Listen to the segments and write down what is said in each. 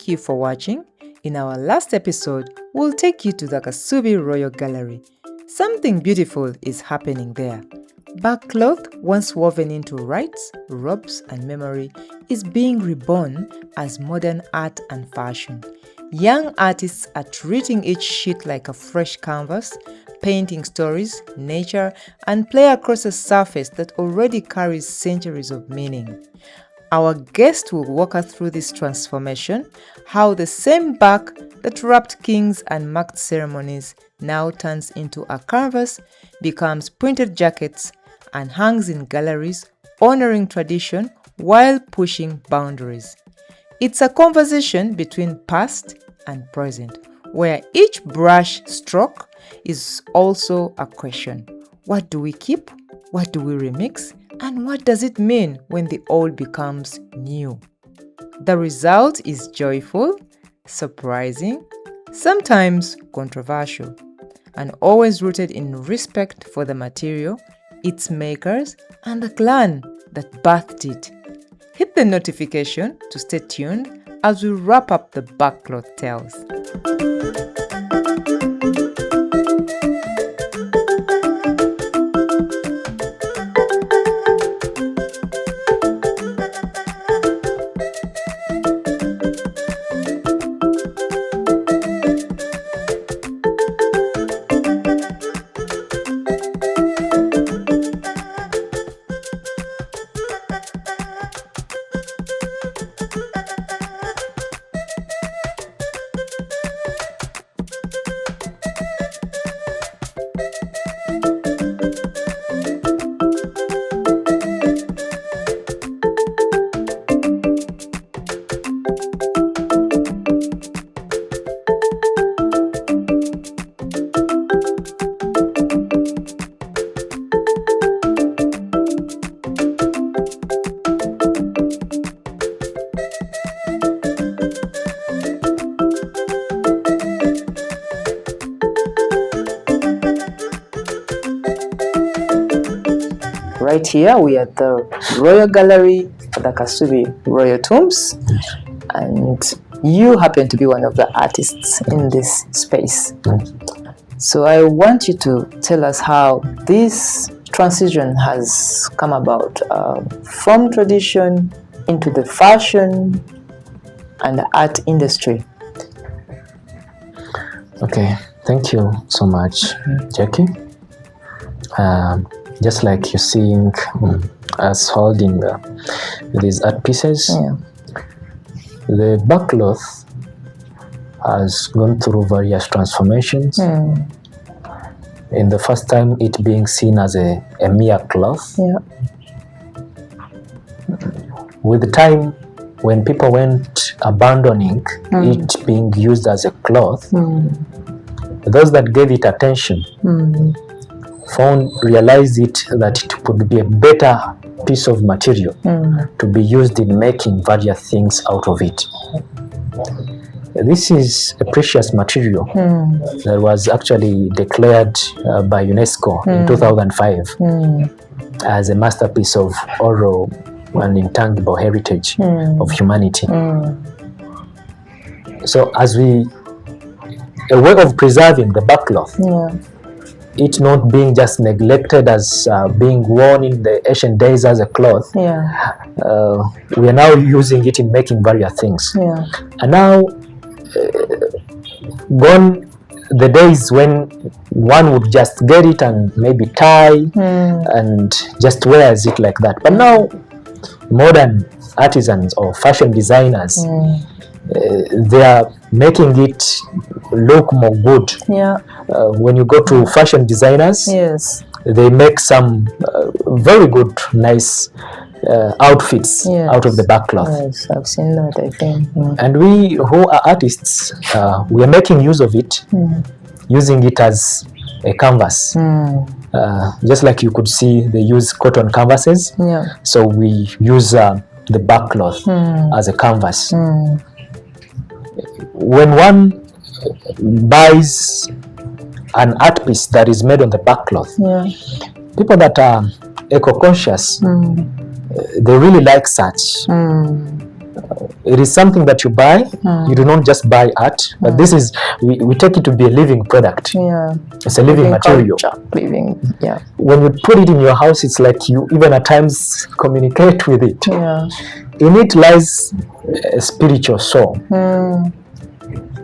Thank you for watching. In our last episode, we'll take you to the Kasubi Royal Gallery. Something beautiful is happening there. Barkcloth, once woven into rites, robes, and memory, is being reborn as modern art and fashion. Young artists are treating each sheet like a fresh canvas, painting stories, nature, and play across a surface that already carries centuries of meaning. Our guest will walk us through this transformation, how the same bark that wrapped kings and marked ceremonies now turns into a canvas, becomes printed jackets, and hangs in galleries, honoring tradition while pushing boundaries. It's a conversation between past and present, where each brush stroke is also a question. What do we keep? What do we remix? And what does it mean when the old becomes new? The result is joyful, surprising, sometimes controversial, and always rooted in respect for the material, its makers, and the clan that birthed it. Hit the notification to stay tuned as we wrap up the Barkcloth tales. Right here, we are at the Royal Gallery, the Kasubi Royal Tombs, and you happen to be one of the artists in this space. So I want you to tell us how this transition has come about from tradition into the fashion and the art industry. Okay, thank you so much, Jackie. Just like you're seeing us holding these art pieces, the Barkcloth has gone through various transformations. In the first time, it being seen as a mere cloth. With the time, when people went abandoning it being used as a cloth, those that gave it attention realized that it could be a better piece of material to be used in making various things out of it. This is a precious material that was actually declared by UNESCO in 2005 as a masterpiece of oral and intangible heritage of humanity. So as a way of preserving the Barkcloth, it not being just neglected as being worn in the ancient days as a cloth, we are now using it in making various things. And now, gone the days when one would just get it and maybe tie and just wears it like that. But now, modern artisans or fashion designers, they are making it look more good. When you go to fashion designers, they make some very good, nice outfits out of the Barkcloth. Yes, I've seen that, I think. And we who are artists, we are making use of it, using it as a canvas. Just like you could see, they use cotton canvases. So we use the Barkcloth as a canvas. When one buys an art piece that is made on the Barkcloth, people that are eco-conscious, they really like such. it is something that you buy. You do not just buy art, but this is, we take it to be a living product. Yeah. It's a living material. Culture, living, yeah. When you put it in your house, it's like you even at times communicate with it. Yeah. In it lies a spiritual soul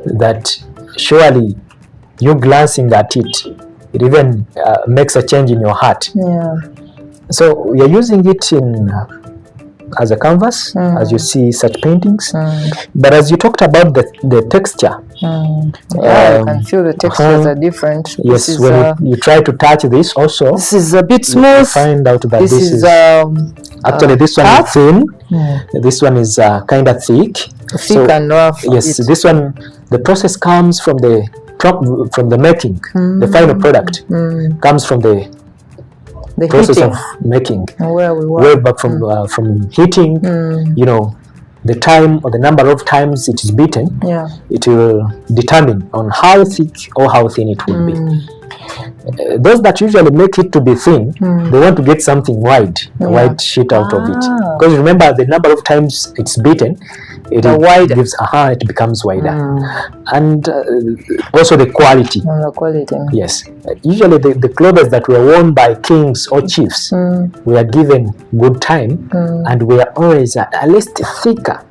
that surely you glancing at it, it even makes a change in your heart. Yeah. So we are using it in as a canvas, as you see such paintings. But as you talked about the texture, yeah, you can feel the textures are different. Yes, is, when you try to touch this also, this is a bit smooth. You find out that this is actually this one is thin. This one is kind of thick. Thick and rough. Yes, this one, the process comes from the making. The final product comes from the process heating. Of making, way back from heating. You know, the time or the number of times it is beaten, it will determine on how thick or how thin it will be. Those that usually make it to be thin, they want to get something wide, a wide sheet out of it. Because remember, the number of times it's beaten, it becomes wider. And also the quality. The quality. Yes. Usually the clothes that were worn by kings or chiefs were given good time and were always at least thicker.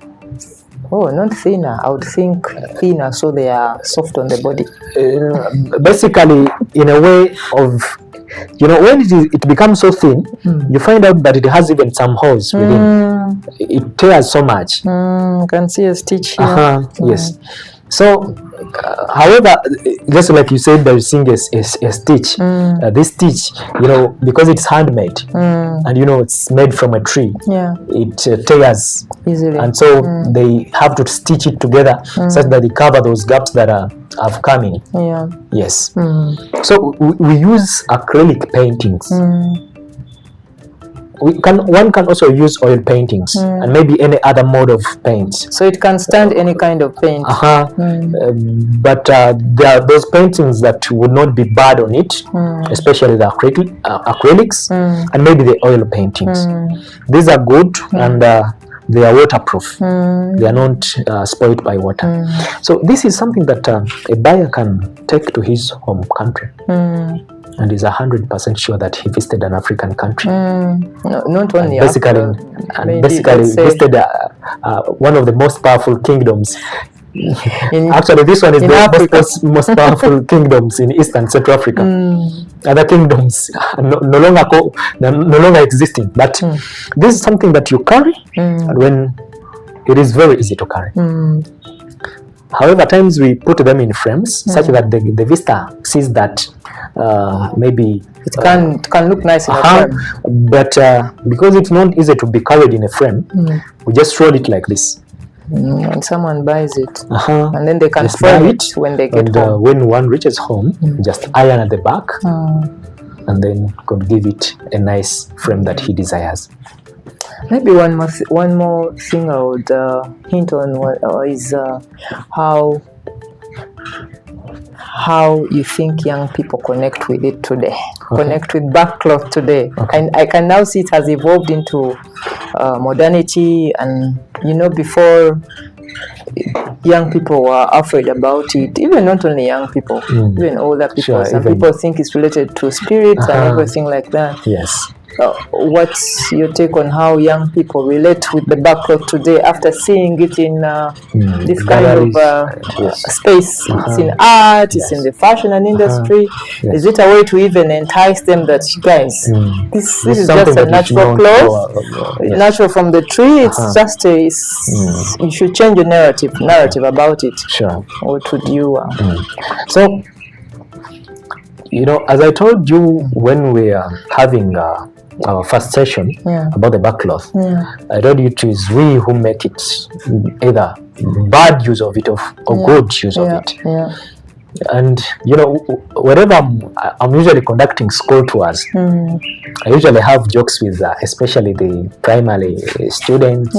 Oh, not thinner. I would think thinner, so they are soft on the body. Basically, in a way of, you know, when it becomes so thin, you find out that it has even some holes within. It tears so much. You can see a stitch here. Yes. So, however, just like you said, there is a stitch. This stitch, you know, because it's handmade and you know it's made from a tree, it tears easily, and so they have to stitch it together such that they cover those gaps that have come in. Yes. So we use acrylic paintings. One can also use oil paintings and maybe any other mode of paints. So it can stand any kind of paint. But there are those paintings that would not be bad on it, especially the acrylics and maybe the oil paintings. These are good and they are waterproof. They are not spoiled by water. So this is something that a buyer can take to his home country. And is 100% sure that he visited an African country. No, not only basically visited one of the most powerful kingdoms. Actually, this one is the most powerful kingdoms in East and Central Africa. Other kingdoms no longer existing. But this is something that you carry, and when it is very easy to carry. However, at times we put them in frames such that the visitor sees that maybe it can look nice in a frame. But because it's not easy to be carried in a frame, we just roll it like this. And someone buys it, and then they can frame it when they get home. When one reaches home, just iron at the back, and then could give it a nice frame that he desires. Maybe one more thing I would hint on is how you think young people connect with it today, connect with Barkcloth today. And I can now see it has evolved into modernity, and you know, before young people were afraid about it, even not only young people, even older people. Some people think it's related to spirits and everything like that. Yes. What's your take on how young people relate with the Barkcloth today after seeing it in this kind of space? It's in art, it's in the fashion and industry. Is it a way to even entice them that, guys, this is just a natural cloth, natural from the tree, it's just you should change your narrative about it. Sure. What would you... So, you know, as I told you when we are having our first session about the Barkcloth, I told you it is we who make it, either bad use of it or good use of it. And you know, whenever I'm usually conducting school tours, I usually have jokes with especially the primary students,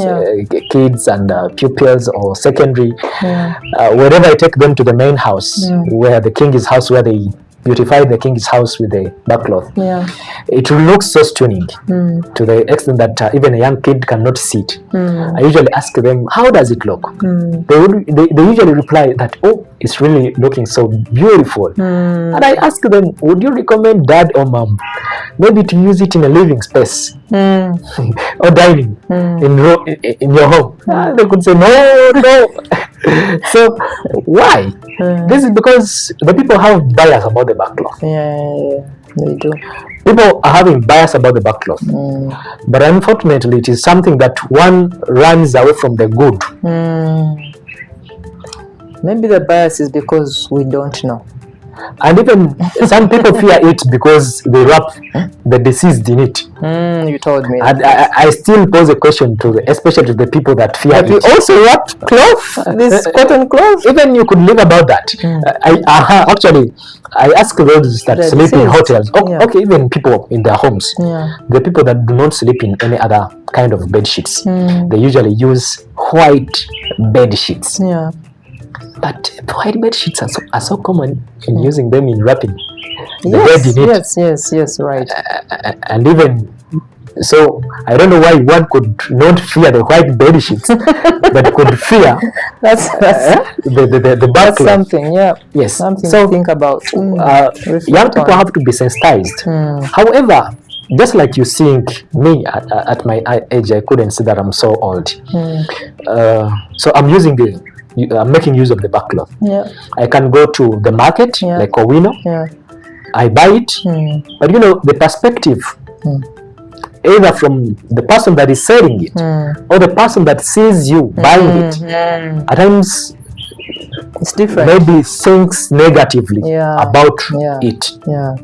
kids and pupils, or secondary. Whenever I take them to the main house, where the king's house, where they beautify the king's house with the backcloth. Yeah. It looks so stunning to the extent that even a young kid cannot see it. I usually ask them, how does it look? They usually reply that, oh, it's really looking so beautiful. And I ask them, would you recommend dad or mom maybe to use it in a living space or dining in your home? They could say, no. So why? This is because the people have bias about the backcloth. Yeah, they do. People are having bias about the backcloth. But unfortunately, it is something that one runs away from the good. Maybe the bias is because we don't know. And even some people fear it because they wrap the deceased in it. You told me. And I still pose a question especially to the people that fear it. But we also wrap cloth, this cotton cloth. Even you could live about that. Actually, I ask those that sleep in hotels. Okay, even people in their homes. The people that do not sleep in any other kind of bed sheets. They usually use white bed sheets. Yeah. But white bed sheets are so common in using them in wrapping the bed in it. Yes, right. And even so, I don't know why one could not fear the white bed sheets, but could fear the backcloth. That's something, yeah. Yes. Something to think about. Young people have to be sensitized. However, just like you seeing me at my age, I couldn't see that I'm so old. So I'm making use of the backcloth. Yeah. I can go to the market, like Owino. Yeah. I buy it. But the perspective, either from the person that is selling it or the person that sees you buying it, at times it's different. Maybe thinks negatively about it. Yeah.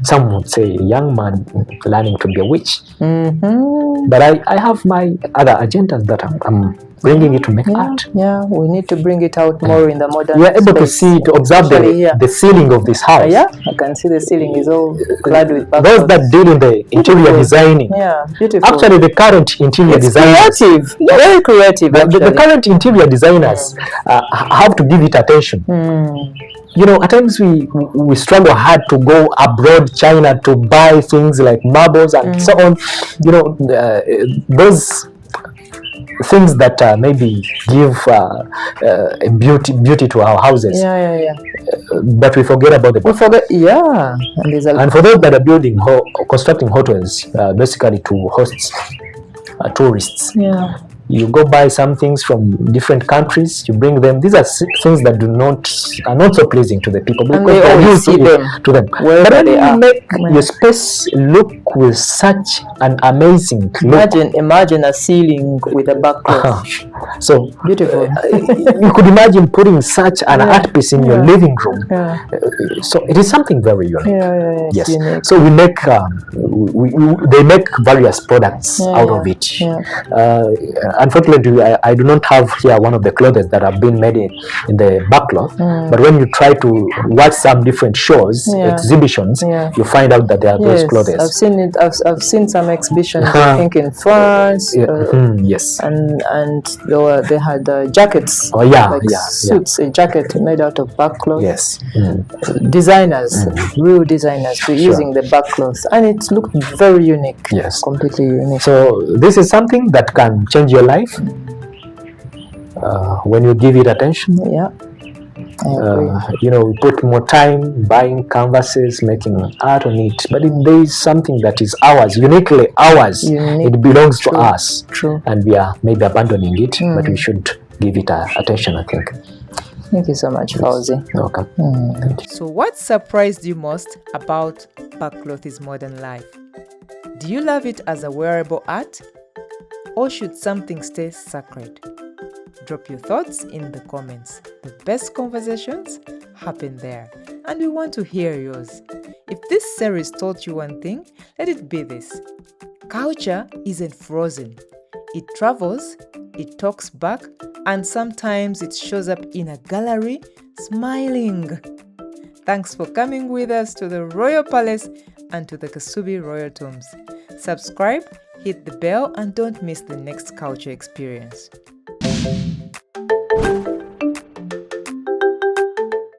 Some would say a young man learning to be a witch. But I have my other agendas that I'm bringing it to make art. Yeah, we need to bring it out more in the modern We are able to see, to observe the ceiling of this house. Yeah, I can see the ceiling is all clad with backcloth. Those that deal in the interior designing. Yeah, beautiful. Actually, the current interior designers. Creative, very creative. The current interior designers have to give it attention. At times we struggle hard to go abroad, China, to buy things like marbles and so on. Those things that maybe give a beauty to our houses. But we forget about the. We forget, And for those that are building, constructing hotels, basically to host tourists. You go buy some things from different countries, you bring them. These are things that are not so pleasing to the people because they always see them to them. But then you make your space look with such an amazing look. Imagine a ceiling with a backcloth. So beautiful. You could imagine putting such an art piece in your living room. So it is something very unique. Yes. Unique. So we make they make various products out of it. Unfortunately, I do not have here one of the clothes that have been made in the backcloth. But when you try to watch some different shows, exhibitions, you find out that there are those clothes. I've seen it. I've seen some exhibitions. I think in France. Yes. And they had jackets. Suits. A jacket made out of backcloth. Yes. Designers, real designers, using the backcloth, and it looked very unique. Yes. Completely unique. So this is something that can change your life when you give it attention. We put more time buying canvases, making art on it, but if there is something that is ours, uniquely ours, it belongs to us. True. And we are maybe abandoning it, but we should give it attention, I think. Thank you so much, Fauzi. Welcome. Thank you. So what surprised you most about Barkcloth's modern life? Do you love it as a wearable art? Or should something stay sacred? Drop your thoughts in the comments. The best conversations happen there, and we want to hear yours. If this series taught you one thing, let it be this: culture isn't frozen. It travels, it talks back, and sometimes it shows up in a gallery smiling. Thanks for coming with us to the Royal Palace and to the Kasubi Royal Tombs. Subscribe, hit the bell, and don't miss the next culture experience.